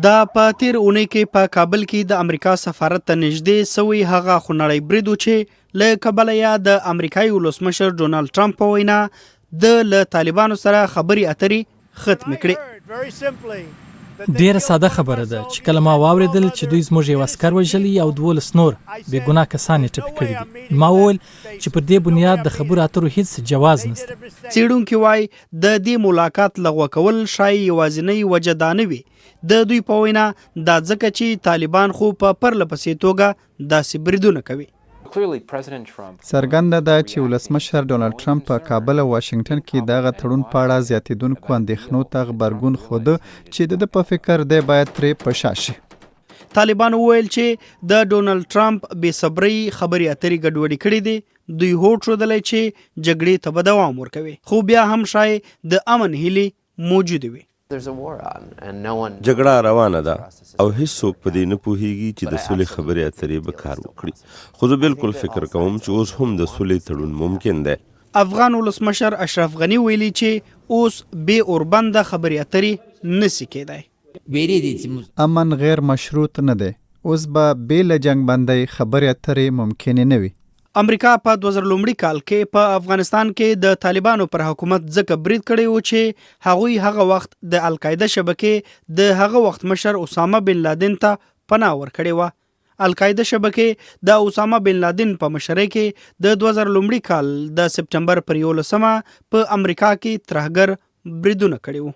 دا په تیر اونۍ کې په کابل کې د امریکا سفارت ته نږدې سوی هغه خونړی برید و چې له کبله یا د امریکایي ولسمشر ډونالډ ټرمپ په وینا د له طالبانو سره خبرې اترې ختمې کړې. ډیره ساده خبره ده چې کله ما واوریدل چې دوی زموږ یو عسکر وژلی او 12 نور بې ګناه کسان یې ټپي کړي دي، ما وویل چې پر دې بنیاد د خبرو اترو هیڅ جواز نشته. څېړونکي وایي د دې ملاقات لغوه کول شایي یوازینۍ وجه دا نه وي. د دوی په وینا دا ځکه چې طالبان خو په پرله پسې توګه داسې بریدونه کوي. څرګنده ده چې ولسمشر ډونالډ ټرمپ په کابل او واشنگټن کې دغه تړون په اړه زیاتېدونکو اندېښنو ته غبرګون خوده چې د په فکر دی باید ترې په شا شي. طالبان وویل چې د ډونالډ ټرمپ بې صبرۍ خبرې اترې ګډوډې کړې دي. دوی هوډ ښودلی چې جګړې ته به دوام ورکوي، خو بیا هم شاید د امن هیلې موجودې وي. جګړه روانه ده او هیڅوک په دې نه پوهیږي چې د سولې خبرې اترې به کار وکړي، خو زه بالکل فکر کوم چې اوس هم د سولې تړون ممکن دی. افغان ولسمشر اشرف غني ویلي چې اوس بې اوربنده خبرې اترې نسی کېدای. امن غیر مشروط نه دی، اوس به بې له جنګ بندۍ خبرې اترې ممکنې نه وي. امریکا په 2001 کال کې په افغانستان کې د طالبانو پر حکومت ځکه برید کړی و چې هغوی هغه وخت د القاعده شبکې د هغه وخت مشر اسامه بن لادن ته پناه ورکړې وه. القاعده شبکې د اسامه بن لادن په مشرۍ کې د 2001 کال د سپټمبر پر 11 په امریکا کې ترهګر بریدونه کړي وو.